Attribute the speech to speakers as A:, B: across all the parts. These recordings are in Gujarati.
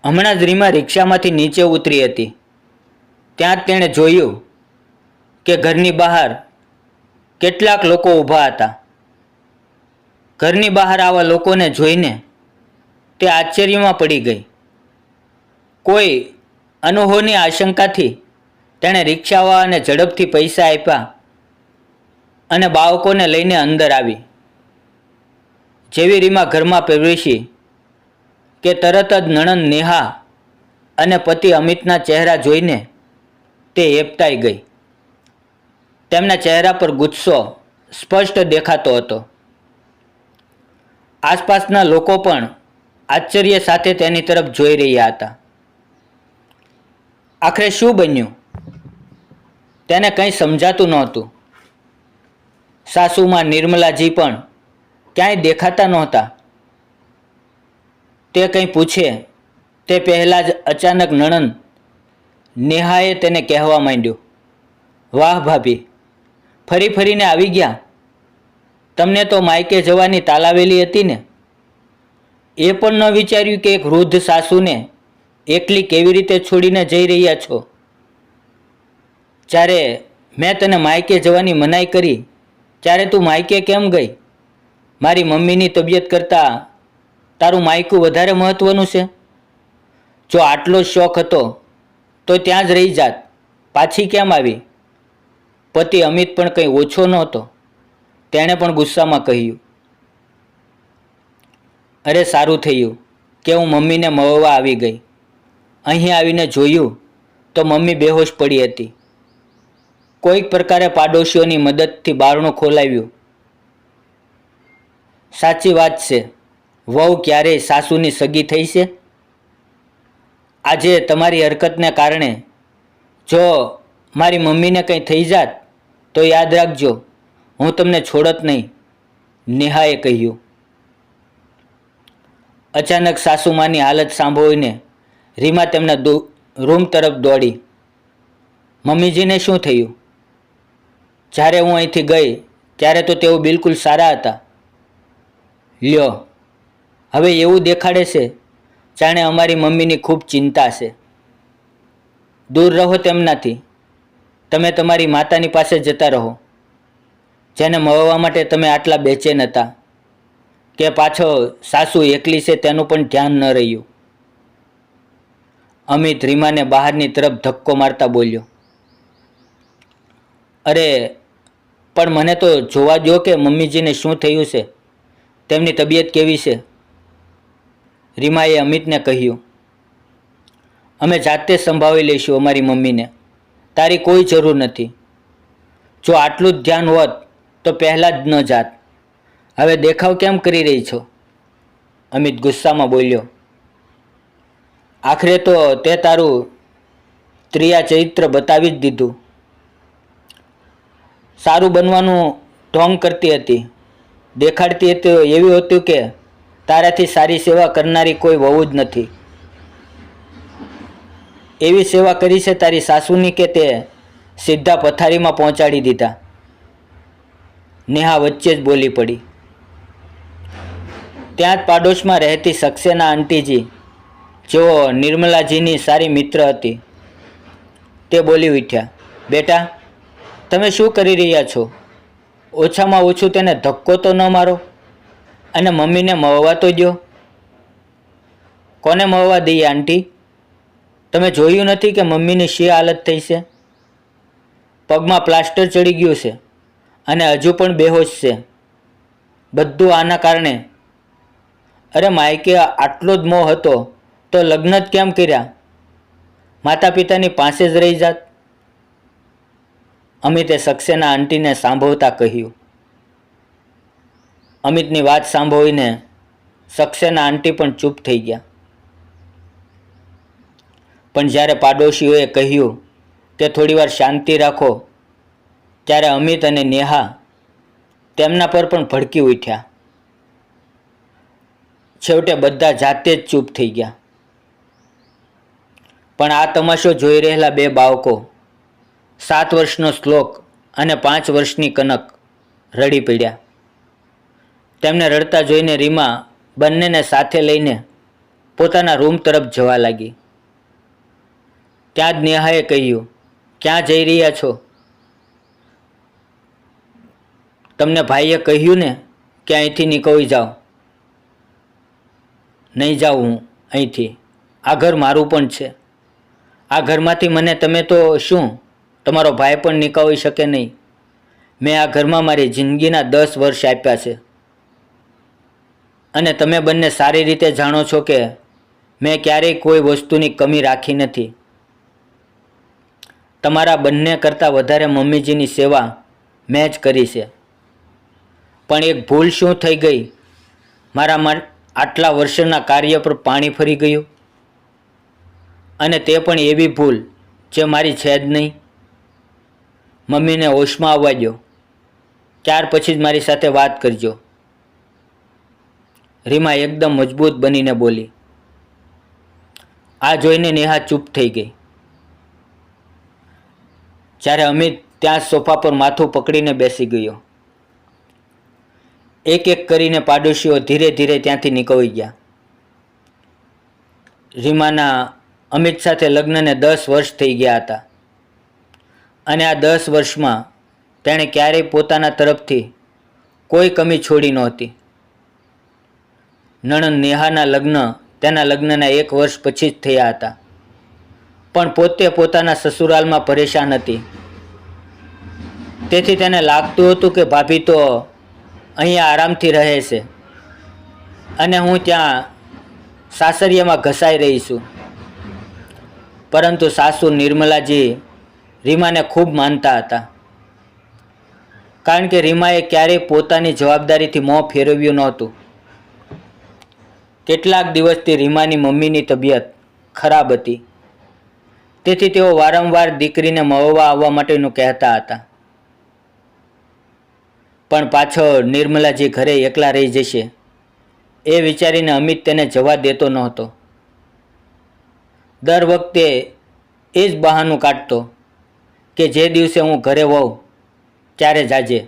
A: હમણાં જ રીમા રિક્ષામાંથી નીચે ઉતરી હતી. ત્યાં જ તેણે જોયું કે ઘરની બહાર કેટલાક લોકો ઊભા હતા. ઘરની બહાર આવા લોકોને જોઈને તે આશ્ચર્યમાં પડી ગઈ. કોઈ અનહોની આશંકાથી તેણે રિક્ષાવાળાને ઝડપથી પૈસા આપ્યા અને બાળકોને લઈને અંદર આવી. જેવી રીમા ઘરમાં પ્રવેશી કે તરત જ નણંદ નેહા અને પતિ અમિતના ચહેરા જોઈને તે હેબતાઈ ગઈ. તેમના ચહેરા પર ગુસ્સો સ્પષ્ટ દેખાતો હતો. આસપાસના લોકો પણ આશ્ચર્ય સાથે તેની તરફ જોઈ રહ્યા હતા. આખરે શું બન્યું તેને કંઈ સમજાતું નહોતું. સાસુમાં નિર્મલાજી પણ ક્યાંય દેખાતા નહોતા. તે કંઈ પૂછે તે પહેલાં જ અચાનક નણંદ નેહાએ તેને કહેવા માંડ્યું, વાહ ભાભી, ફરી ફરીને આવી ગયા. તમને તો માયકે જવાની તાલાવેલી હતી ને. એ પણ ન વિચાર્યું કે એક વૃદ્ધ સાસુને એકલી કેવી રીતે છોડીને જઈ રહ્યા છો. જ્યારે મેં તને માયકે જવાની મનાઈ કરી ત્યારે તું માયકે કેમ ગઈ? મારી મમ્મીની તબિયત કરતાં તારું માયકું વધારે મહત્વનું છે. જો આટલો શોખ હતો તો ત્યાં જ રહી જાત, પાછી કેમ આવી? પતિ અમિત પણ કંઈ ઓછો નહોતો. તેણે પણ ગુસ્સામાં કહ્યું, અરે સારું થયું કે હું મમ્મીને મળવા આવી ગઈ. અહીં આવીને જોયું તો મમ્મી બેહોશ પડી હતી. કોઈક પ્રકારે પાડોશીઓની મદદથી બારણું ખોલાવ્યું. સાચી વાત છે, વહુ ક્યારેય સાસુની સગી થઈ છે? આજે તમારી હરકતને કારણે જો મારી મમ્મીને કંઈ થઈ જાત તો યાદ રાખજો, હું તમને છોડત નહીં, નેહાએ કહ્યું. અચાનક સાસુમાની હાલત સાંભળીને રીમા તેમના રૂમ તરફ દોડી. મમ્મીજીને શું થયું? જ્યારે હું અહીંથી ગઈ ત્યારે તો તેઓ બિલકુલ સારા હતા. લ્યો, હવે એવું દેખાડે છે જાણે અમારી મમ્મીની ખૂબ ચિંતા છે. દૂર રહો તેમનાથી. તમે તમારી માતાની પાસે જતા રહો, જેને મળવા માટે તમે આટલા બેચેન હતા. કે પાછો સાસુ એકલી છે તેનું પણ ધ્યાન ન રહ્યું. અમિત રીમાને બહારની તરફ ધક્કો મારતા બોલ્યો, અરે પણ મને તો જોવા દો કે મમ્મીજીને શું થયું છે, તેમની તબિયત કેવી છે. રીમાએ અમિતને કહ્યું, અમે જાતે સંભાળી લઈશું અમારી મમ્મીને, તારી કોઈ જરૂર નથી. જો આટલું જ ધ્યાન હોત તો પહેલાં જ ન જાત. હવે દેખાવ કેમ કરી રહી છો? અમિત ગુસ્સામાં બોલ્યો. આખરે તો તે તારું ત્રિયા ચરિત્ર બતાવી જ દીધું. સારું બનવાનું ઢોંગ કરતી હતી, દેખાડતી હતી એવું હતું કે તારાથી સારી સેવા કરનારી કોઈ વહુ જ નથી. એવી સેવા કરી છે તારી સાસુની કે તે સીધા પથારીમાં પહોંચાડી દીધા. નેહા વચ્ચે જ બોલી પડી. ત્યાં જ પાડોશમાં રહેતી સક્સેના આંટીજી, જેઓ નિર્મલાજીની સારી મિત્ર હતી, તે બોલી ઉઠ્યા, બેટા તમે શું કરી રહ્યા છો? ઓછામાં ઓછું તેને ધક્કો તો ન મારો અને મમ્મીને મળવા તો દો. કોને મળવા દઈએ આંટી? તમે જોયું નથી કે મમ્મીની શી હાલત થઈ છે? પગમાં પ્લાસ્ટર ચડી ગયું છે અને હજુ પણ બેહોશ છે. બધું આના કારણે. અરે માયકે આટલો જ મોહ હતો તો લગ્ન જ કેમ કર્યા? માતા પિતાની પાસે જ રહી જાત. અમિતે સક્સેના આંટીને સાંભળતા કહ્યું. અમિતની વાત સાંભળીને સક્સેના આંટી પણ ચૂપ થઈ ગયા. પણ જ્યારે પાડોશીઓએ કહ્યું કે થોડીવાર શાંતિ રાખો, ત્યારે અમિત અને નેહા તેમના પર પણ ભડકી ઉઠ્યા. છેવટે બધા જાતે જ ચૂપ થઈ ગયા. પણ આ તમાશો જોઈ રહેલા બે બાળકો, 7 વર્ષનો શ્લોક અને 5 વર્ષની કનક, રડી પડ્યા. તેમને રડતા જોઈને રીમા બંનેને સાથે લઈને પોતાના રૂમ તરફ જવા લાગી. ત્યાં જ નેહાએ કહ્યું, ક્યાં જઈ રહ્યા છો? તમને ભાઈએ કહ્યું ને કે અહીંથી નીકળી જાઓ. નહીં જાઉં હું અહીંથી. આ ઘર મારું પણ છે. આ ઘરમાંથી મને તમે તો શું તમારો ભાઈ પણ નીકળી શકે નહીં. મેં આ ઘરમાં મારી જિંદગીના 10 વર્ષ આપ્યા છે. અને તમે બંને સારી રીતે જાણો છો કે મેં ક્યારેય કોઈ વસ્તુની કમી રાખી નથી. તમારા બંને કરતાં વધારે મમ્મીજીની સેવા મેં જ કરી છે. પણ એક ભૂલ શું થઈ ગઈ, મારા આટલા વર્ષના કાર્ય પર પાણી ફરી ગયું. અને તે પણ એવી ભૂલ જે મારી છે જ નહીં. મમ્મીને હોશમાં આવવા દો, ત્યાર પછી જ મારી સાથે વાત કરજો. રીમા એકદમ મજબૂત બનીને બોલી. આ જોઈને નેહા ચૂપ થઈ ગઈ. જ્યારે અમિત ત્યાં સોફા પર માથું પકડીને બેસી ગયો. એક એક કરીને પાડોશીઓ ધીરે ધીરે ત્યાંથી નીકળી ગયા. રીમાના અમિત સાથે લગ્નને 10 વર્ષ થઈ ગયા હતા. અને આ 10 વર્ષમાં તેણે ક્યારેય પોતાના તરફથી કોઈ કમી છોડી નહોતી. નણંદ નેહાના લગ્ન તેના લગ્નના 1 વર્ષ પછી જ થયા હતા. પણ પોતે પોતાના સસુરાલમાં પરેશાન હતી. તેથી તેને લાગતું હતું કે ભાભી તો અહીંયા આરામથી રહે છે અને હું ત્યાં સાસરિયામાં ઘસાઈ રહી છું. પરંતુ સાસુ નિર્મલાજી રીમાને ખૂબ માનતા હતા. કારણ કે રીમાએ ક્યારેય પોતાની જવાબદારીથી મોં ફેરવ્યું નહોતું. કેટલાક દિવસથી રીમાની મમ્મીની તબિયત ખરાબ હતી. તેથી તેઓ વારંવાર દીકરીને મળવા આવવા માટેનું કહેતા હતા. પણ પાછળ નિર્મલાજી ઘરે એકલા રહી જશે એ વિચારીને અમિત તેને જવા દેતો નહોતો. દર વખતે એ જ બહાનું કાઢતો કે જે દિવસે હું ઘરે હોઉં ત્યારે જાજે.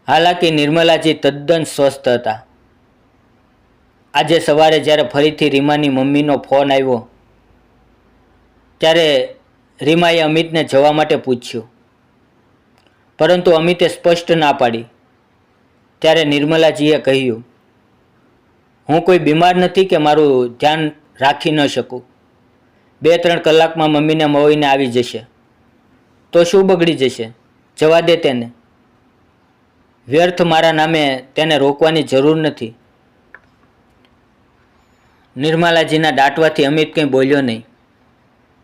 A: હાલાકી નિર્મલાજી તદ્દન સ્વસ્થ હતા. આજે સવારે જ્યારે ફરીથી રીમાની મમ્મીનો ફોન આવ્યો ત્યારે રીમાએ અમિતને જવા માટે પૂછ્યું. પરંતુ અમિતે સ્પષ્ટ ના પાડી. ત્યારે નિર્મલાજીએ કહ્યું, હું કોઈ બીમાર નથી કે મારું ધ્યાન રાખી ન શકું. 2-3 કલાકમાં મમ્મીને મળીને આવી જશે. તો શું બગડી જશે? જવા દે તેને. વ્યર્થ મારા નામે તેને રોકવાની જરૂર નથી. નિર્મલાજીના દાટવાથી અમિત કંઈ બોલ્યો નહીં.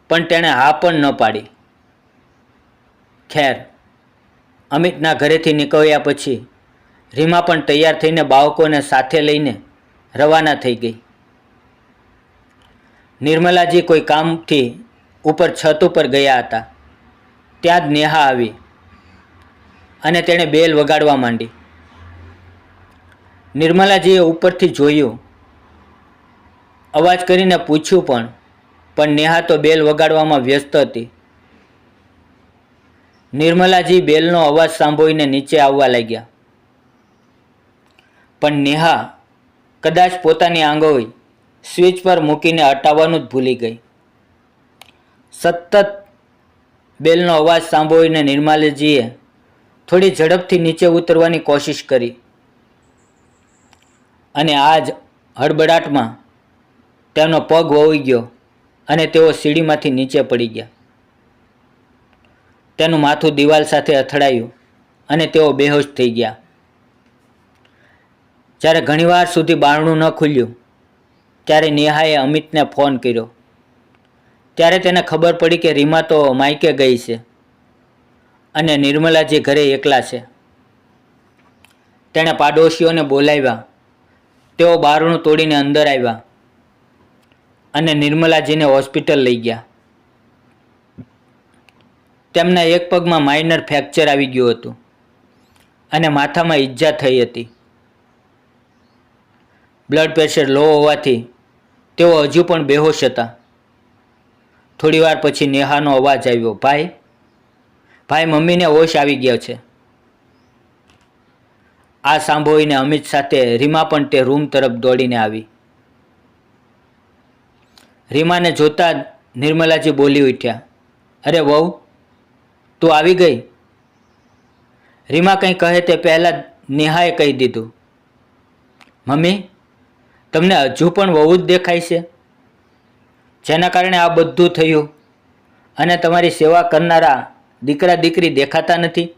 A: પણ તેણે હા પણ ન પાડી. ખેર, અમિતના ઘરેથી નીકળ્યા પછી રીમા પણ તૈયાર થઈને બાળકોને સાથે લઈને રવાના થઈ ગઈ. નિર્મલાજી કોઈ કામથી ઉપર છત ઉપર ગયા હતા. ત્યાં જ નેહા આવી અને તેણે બેલ વગાડવા માંડી. નિર્મલાજીએ ઉપરથી જોયું, અવાજ કરીને પૂછ્યું પણ નેહા તો બેલ વગાડવામાં વ્યસ્ત હતી. નિર્મલાજી બેલનો અવાજ સાંભળીને નીચે આવવા લાગ્યા. પણ નેહા કદાચ પોતાની આંગળી સ્વિચ પર મૂકીને હટાવવાનું જ ભૂલી ગઈ. સતત બેલનો અવાજ સાંભળીને નિર્મલાજીએ થોડી ઝડપથી નીચે ઉતરવાની કોશિશ કરી. અને આ જ હડબડાટમાં તેનો પગ વળી ગયો અને તેઓ સીડીમાંથી નીચે પડી ગયા. તેનું માથું દિવાલ સાથે અથડાયું અને તેઓ બેહોશ થઈ ગયા. જ્યારે ઘણીવાર સુધી બારણું ન ખુલ્યું ત્યારે નેહાએ અમિતને ફોન કર્યો. ત્યારે તેને ખબર પડી કે રીમા તો માયકે ગઈ છે અને નિર્મલાજી ઘરે એકલા છે. તેણે પાડોશીઓને બોલાવ્યા. તેઓ બારણું તોડીને અંદર આવ્યા અને નિર્મલાજીને હોસ્પિટલ લઈ ગયા. તેમના એક પગમાં માઇનર ફ્રેક્ચર આવી ગયું હતું અને માથામાં ઈજા થઈ હતી. બ્લડ પ્રેશર લો હોવાથી તેઓ હજુ પણ બેહોશ હતા. થોડીવાર પછી નેહાનો અવાજ આવ્યો, ભાઈ મમ્મીને હોશ આવી ગયો છે. આ સાંભળીને અમિત સાથે રીમા પણ તે રૂમ તરફ દોડીને આવી. રીમાને જોતા જ નિર્મલાજી બોલી ઉઠ્યા, અરે વહુ, તું આવી ગઈ? રીમા કંઈ કહે તે પહેલાં જ નેહાએ કહી દીધું, મમ્મી, તમને હજુ પણ વહુ જ દેખાય છે, જેના કારણે આ બધું થયું, અને તમારી સેવા કરનારા દીકરા દીકરી દેખાતા નથી?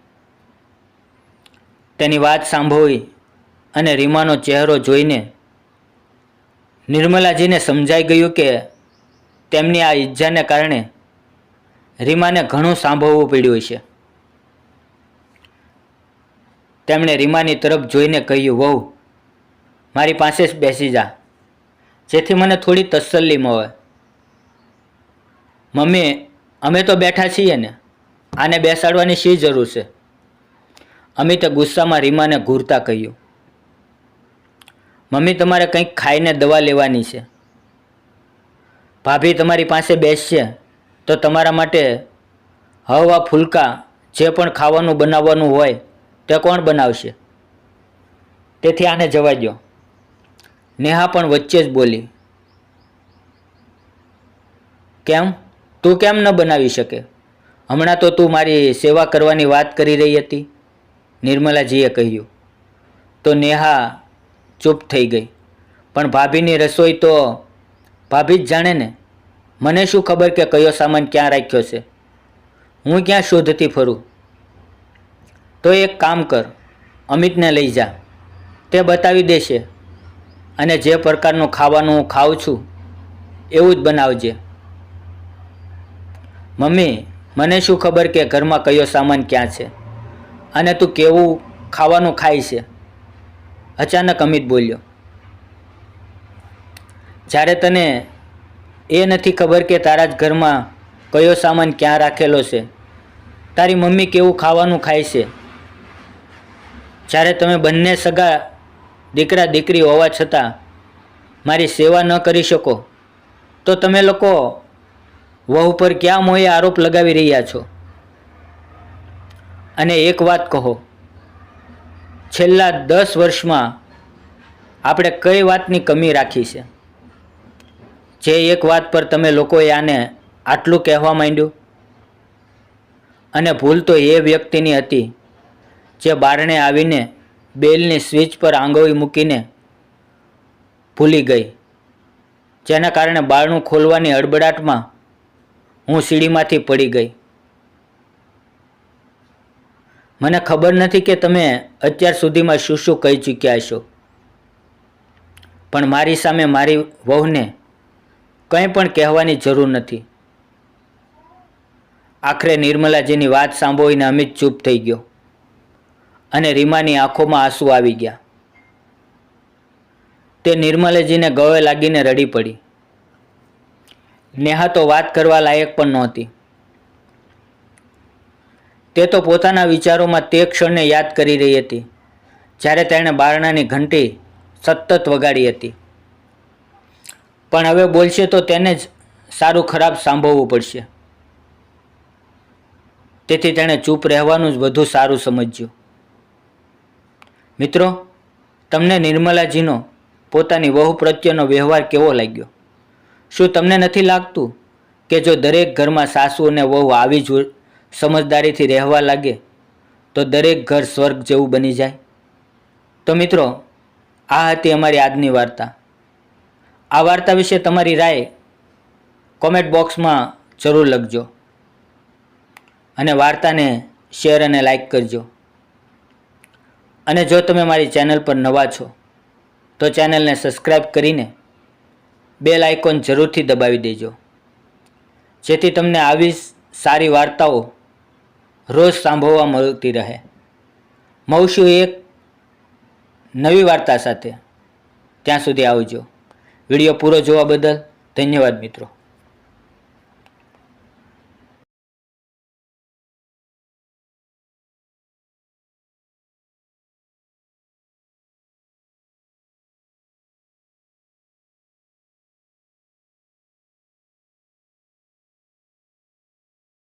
A: તેની વાત સાંભળી અને રીમાનો ચહેરો જોઈને નિર્મલાજીને સમજાઈ ગયું કે તેમની આ ઈચ્છાને કારણે રીમાને ઘણું સાંભળવું પડ્યું છે. તેમણે રીમાની તરફ જોઈને કહ્યું, વહુ, મારી પાસે જ બેસી જા, જેથી મને થોડી તસલ્લી મળે. મમ્મી, અમે તો બેઠા છીએ ને, આને બેસાડવાની શી જરૂર છે? અમિતે ગુસ્સામાં રીમાને ઘૂરતા કહ્યું, મમ્મી, તમારે કંઈક ખાઈને દવા લેવાની છે. ભાભી તમારી પાસે બેસશે તો તમારા માટે હળવા ફૂલકા જે પણ ખાવાનું બનાવવાનું હોય તે કોણ બનાવશે? તેથી આને જવા દો. નેહા પણ વચ્ચે જ બોલી, કેમ? તું કેમ ન બનાવી શકે? હમણાં તો તું મારી સેવા કરવાની વાત કરી રહી હતી, નિર્મલાજીએ કહ્યું. તો નેહા ચૂપ થઈ ગઈ. પણ ભાભીની રસોઈ તો ભાભી જ જાણે ને. મને શું ખબર કે કયો સામાન ક્યાં રાખ્યો છે? હું ક્યાં શોધતી ફરું? તો એક કામ કર, અમિતને લઈ જા, તે બતાવી દેશે, અને જે પ્રકારનું ખાવાનું હું ખાઉં છું એવું જ બનાવજે. મમ્મી, મને શું ખબર કે ઘરમાં કયો સામાન ક્યાં છે, અને તું કેવું ખાવાનું ખાય છે? અચાનક અમિત બોલ્યો, જ્યારે તને એ નથી ખબર કે તારા જ ઘરમાં કયો સામાન ક્યાં રાખેલો છે, તારી મમ્મી કેવું ખાવાનું ખાય છે, જ્યારે તમે બંને સગા દીકરા દીકરી હોવા છતાં મારી સેવા ન કરી શકો, તો તમે લોકો વહુ પર ક્યાં મોએ આરોપ લગાવી રહ્યા છો? અને એક વાત કહો, છેલ્લા 10 વર્ષમાં આપણે કઈ વાતની કમી રાખી છે, જે એક વાત પર તમે લોકોએ આને આટલું કહેવા માંડ્યું? અને ભૂલ તો એ વ્યક્તિની હતી જે બારણે આવીને બેલની સ્વિચ પર આંગળી મૂકીને ભૂલી ગઈ, જેના કારણે બારણું ખોલવાની હડબડાટમાં હું સીડીમાંથી પડી ગઈ. મને ખબર નથી કે તમે અત્યાર સુધીમાં શું શું કહી ચૂક્યા છો, પણ મારી સામે મારી વહુને કંઈ પણ કહેવાની જરૂર નથી. આખરે નિર્મલાજીની વાત સાંભળીને અમિત ચૂપ થઈ ગયો, અને રીમાની આંખોમાં આંસુ આવી ગયા. તે નિર્મલાજીને ગળે લાગીને રડી પડી. નેહા તો વાત કરવા લાયક પણ નહોતી. તે તો પોતાના વિચારોમાં તે ક્ષણને યાદ કરી રહી હતી જ્યારે તેણે બારણાની ઘંટી સતત વગાડી હતી. પણ હવે બોલશે તો તેને જ સારું ખરાબ સાંભળવું પડશે, તેથી તેણે ચૂપ રહેવાનું જ વધુ સારું સમજ્યું. મિત્રો, તમને નિર્મલાજીનો પોતાની વહુ પ્રત્યેનો વ્યવહાર કેવો લાગ્યો? શું તમને નથી લાગતું કે જો દરેક ઘરમાં સાસુ અને વહુ આવી જ સમજદારીથી રહેવા લાગે તો દરેક ઘર સ્વર્ગ જેવું બની જાય? તો મિત્રો, આ હતી અમારી આજની વાર્તા. આ વાર્તા વિશે તમારી રાય કોમેન્ટ બોક્સમાં જરૂર લખજો, અને વાર્તાને શેર અને લાઈક કરજો. અને જો તમે મારી ચેનલ પર નવા છો તો ચેનલને સબસ્ક્રાઈબ કરીને બેલ આઇકોન જરૂરથી દબાવી દેજો, જેથી તમને આવી સારી વાર્તાઓ રોજ સાંભળવા મળતી રહે. મળશું એક નવી વાર્તા સાથે. ત્યાં સુધી આવજો. વિડીયો પૂરો જોવા બદલ ધન્યવાદ મિત્રો.